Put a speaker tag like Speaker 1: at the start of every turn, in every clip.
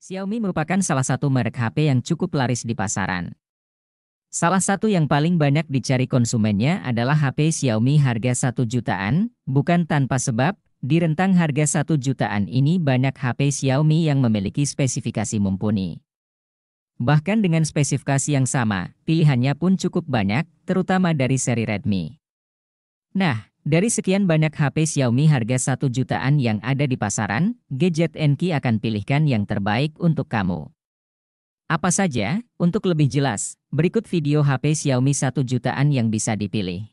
Speaker 1: Xiaomi merupakan salah satu merek HP yang cukup laris di pasaran. Salah satu yang paling banyak dicari konsumennya adalah HP Xiaomi harga 1 jutaan, bukan tanpa sebab, di rentang harga 1 jutaan ini banyak HP Xiaomi yang memiliki spesifikasi mumpuni. Bahkan dengan spesifikasi yang sama, pilihannya pun cukup banyak, terutama dari seri Redmi. Nah, dari sekian banyak HP Xiaomi harga 1 jutaan yang ada di pasaran, Gadget NQ akan pilihkan yang terbaik untuk kamu. Apa saja? Untuk lebih jelas, berikut video HP Xiaomi 1 jutaan yang bisa dipilih.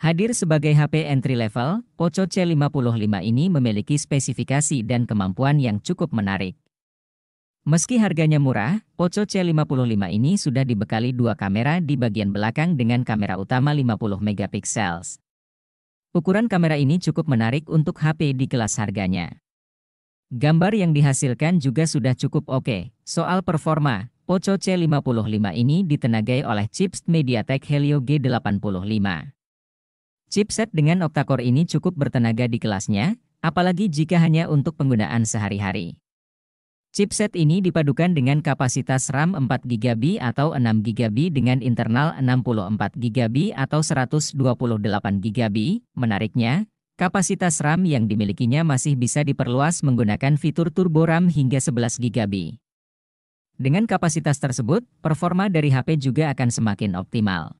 Speaker 1: Hadir sebagai HP entry level, Poco C55 ini memiliki spesifikasi dan kemampuan yang cukup menarik. Meski harganya murah, Poco C55 ini sudah dibekali dua kamera di bagian belakang dengan kamera utama 50 megapiksel. Ukuran kamera ini cukup menarik untuk HP di kelas harganya. Gambar yang dihasilkan juga sudah cukup oke. Soal performa, Poco C55 ini ditenagai oleh chipset MediaTek Helio G85. Chipset dengan octa-core ini cukup bertenaga di kelasnya, apalagi jika hanya untuk penggunaan sehari-hari. Chipset ini dipadukan dengan kapasitas RAM 4GB atau 6GB dengan internal 64GB atau 128GB. Menariknya, kapasitas RAM yang dimilikinya masih bisa diperluas menggunakan fitur Turbo RAM hingga 11GB. Dengan kapasitas tersebut, performa dari HP juga akan semakin optimal.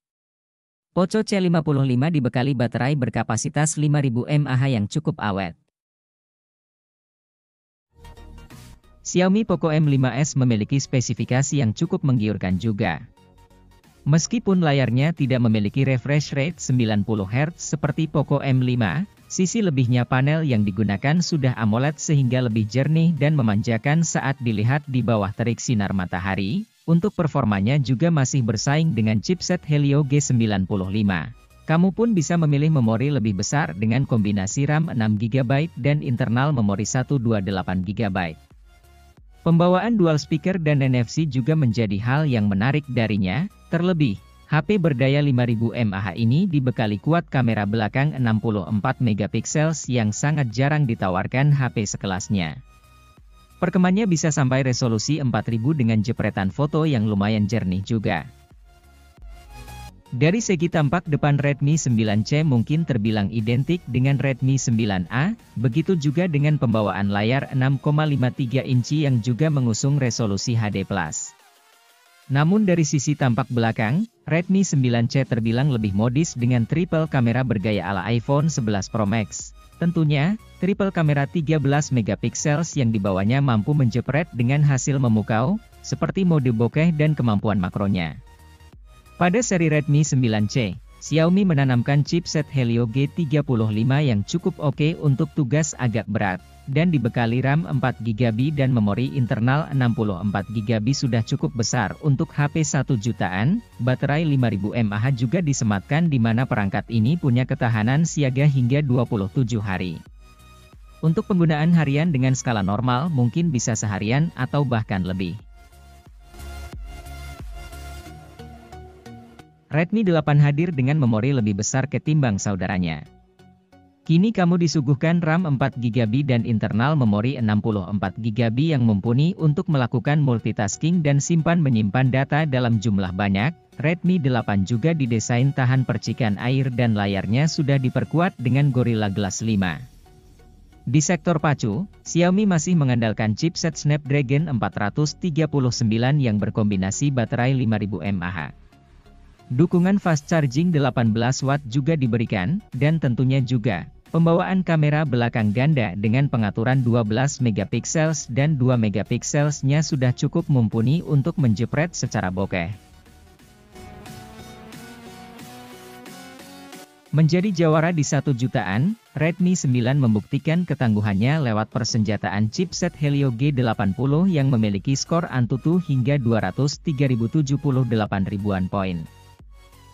Speaker 1: Poco C55 dibekali baterai berkapasitas 5000 mAh yang cukup awet. Xiaomi Poco M5s memiliki spesifikasi yang cukup menggiurkan juga. Meskipun layarnya tidak memiliki refresh rate 90Hz seperti Poco M5, sisi lebihnya panel yang digunakan sudah AMOLED sehingga lebih jernih dan memanjakan saat dilihat di bawah terik sinar matahari. Untuk performanya juga masih bersaing dengan chipset Helio G95. Kamu pun bisa memilih memori lebih besar dengan kombinasi RAM 6GB dan internal memori 128GB. Pembawaan dual speaker dan NFC juga menjadi hal yang menarik darinya, terlebih, HP berdaya 5000 mAh ini dibekali kuat kamera belakang 64MP yang sangat jarang ditawarkan HP sekelasnya. Perkemahannya bisa sampai resolusi 4000 dengan jepretan foto yang lumayan jernih juga. Dari segi tampak depan Redmi 9C mungkin terbilang identik dengan Redmi 9A, begitu juga dengan pembawaan layar 6,53 inci yang juga mengusung resolusi HD+. Namun dari sisi tampak belakang, Redmi 9C terbilang lebih modis dengan triple kamera bergaya ala iPhone 11 Pro Max. Tentunya, triple kamera 13MP yang dibawanya mampu menjepret dengan hasil memukau, seperti mode bokeh dan kemampuan makronya. Pada seri Redmi 9C, Xiaomi menanamkan chipset Helio G35 yang cukup oke untuk tugas agak berat, dan dibekali RAM 4GB dan memori internal 64GB sudah cukup besar untuk HP 1 jutaan, baterai 5000 mAh juga disematkan di mana perangkat ini punya ketahanan siaga hingga 27 hari. Untuk penggunaan harian dengan skala normal mungkin bisa seharian atau bahkan lebih. Redmi 8 hadir dengan memori lebih besar ketimbang saudaranya. Kini kamu disuguhkan RAM 4GB dan internal memori 64GB yang mumpuni untuk melakukan multitasking dan simpan-menyimpan data dalam jumlah banyak. Redmi 8 juga didesain tahan percikan air dan layarnya sudah diperkuat dengan Gorilla Glass 5. Di sektor pacu, Xiaomi masih mengandalkan chipset Snapdragon 439 yang berkombinasi baterai 5000 mAh. Dukungan fast charging 18 Watt juga diberikan, dan tentunya juga, pembawaan kamera belakang ganda dengan pengaturan 12MP dan 2MP-nya sudah cukup mumpuni untuk menjepret secara bokeh. Menjadi jawara di 1 jutaan, Redmi 9 membuktikan ketangguhannya lewat persenjataan chipset Helio G80 yang memiliki skor Antutu hingga 203.078 ribuan poin.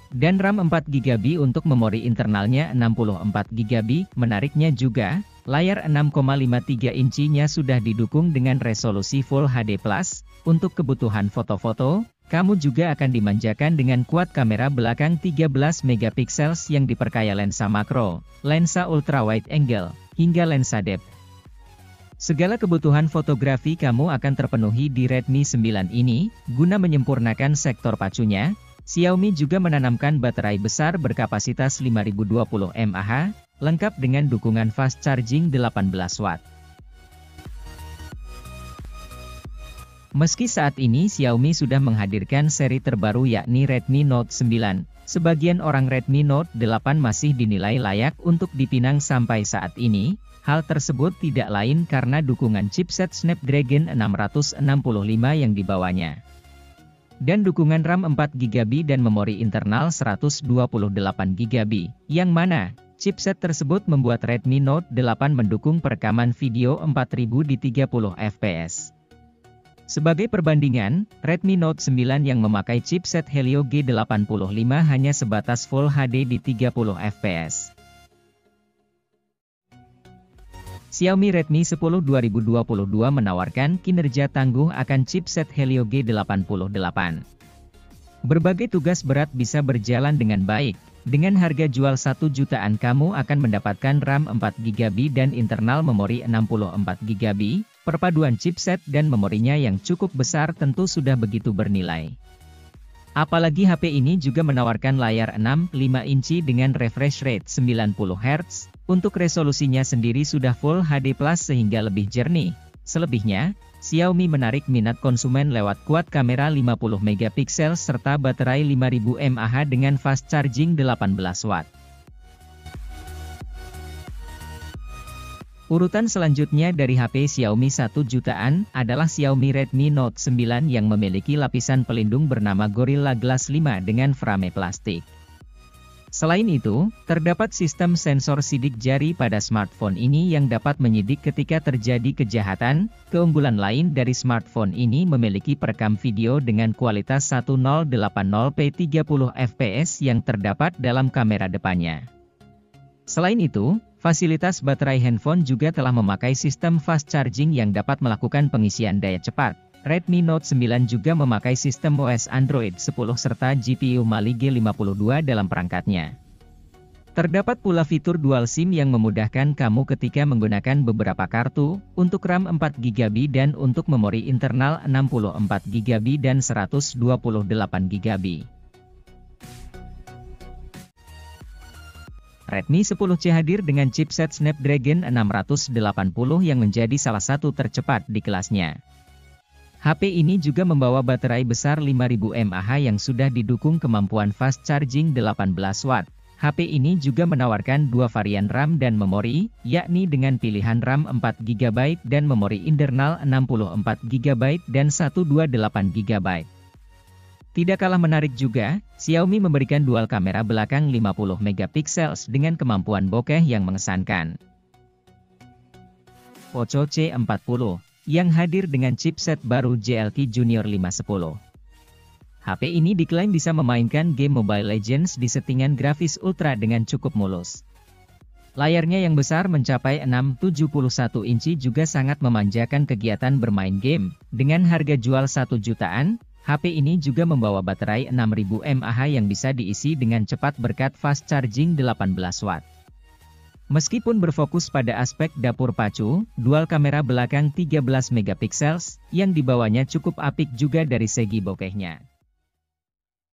Speaker 1: Dan RAM 4GB untuk memori internalnya 64GB. Menariknya juga, layar 6,53 incinya sudah didukung dengan resolusi Full HD+, untuk kebutuhan foto-foto, Kamu juga akan dimanjakan dengan kuat kamera belakang 13 megapiksel yang diperkaya lensa makro, lensa ultra wide angle, hingga lensa depth. Segala kebutuhan fotografi kamu akan terpenuhi di Redmi 9 ini. Guna menyempurnakan sektor pacunya, Xiaomi juga menanamkan baterai besar berkapasitas 5020 mAh, lengkap dengan dukungan fast charging 18 watt. Meski saat ini Xiaomi sudah menghadirkan seri terbaru yakni Redmi Note 9, sebagian orang Redmi Note 8 masih dinilai layak untuk dipinang sampai saat ini. Hal tersebut tidak lain karena dukungan chipset Snapdragon 665 yang dibawanya. Dan dukungan RAM 4GB dan memori internal 128GB, yang mana chipset tersebut membuat Redmi Note 8 mendukung perekaman video 4000 di 30 fps. Sebagai perbandingan, Redmi Note 9 yang memakai chipset Helio G85 hanya sebatas Full HD di 30 fps. Xiaomi Redmi 10 2022 menawarkan kinerja tangguh akan chipset Helio G88. Berbagai tugas berat bisa berjalan dengan baik. Dengan harga jual 1 jutaan kamu akan mendapatkan RAM 4GB dan internal memori 64GB. Perpaduan chipset dan memorinya yang cukup besar tentu sudah begitu bernilai. Apalagi HP ini juga menawarkan layar 6,5 inci dengan refresh rate 90Hz. Untuk resolusinya sendiri sudah Full HD Plus sehingga lebih jernih. Selebihnya, Xiaomi menarik minat konsumen lewat kuat kamera 50 megapiksel serta baterai 5000 mAh dengan fast charging 18 watt. Urutan selanjutnya dari HP Xiaomi 1 jutaan adalah Xiaomi Redmi Note 9 yang memiliki lapisan pelindung bernama Gorilla Glass 5 dengan frame plastik. Selain itu, terdapat sistem sensor sidik jari pada smartphone ini yang dapat menyidik ketika terjadi kejahatan. Keunggulan lain dari smartphone ini memiliki perekam video dengan kualitas 1080p 30 fps yang terdapat dalam kamera depannya. Selain itu, fasilitas baterai handphone juga telah memakai sistem fast charging yang dapat melakukan pengisian daya cepat. Redmi Note 9 juga memakai sistem OS Android 10 serta GPU Mali G52 dalam perangkatnya. Terdapat pula fitur dual SIM yang memudahkan kamu ketika menggunakan beberapa kartu, untuk RAM 4GB dan untuk memori internal 64GB dan 128GB. Redmi 10C hadir dengan chipset Snapdragon 680 yang menjadi salah satu tercepat di kelasnya. HP ini juga membawa baterai besar 5000 mAh yang sudah didukung kemampuan fast charging 18 watt. HP ini juga menawarkan dua varian RAM dan memori, yakni dengan pilihan RAM 4GB dan memori internal 64GB dan 128GB. Tidak kalah menarik juga, Xiaomi memberikan dual kamera belakang 50 megapiksel dengan kemampuan bokeh yang mengesankan. Poco C40 yang hadir dengan chipset baru JLK Junior 510. HP ini diklaim bisa memainkan game Mobile Legends di settingan grafis ultra dengan cukup mulus. Layarnya yang besar mencapai 6,71 inci juga sangat memanjakan kegiatan bermain game. Dengan harga jual 1 jutaan, HP ini juga membawa baterai 6000 mAh yang bisa diisi dengan cepat berkat fast charging 18 watt. Meskipun berfokus pada aspek dapur pacu, dual kamera belakang 13 megapiksel yang dibawanya cukup apik juga dari segi bokehnya.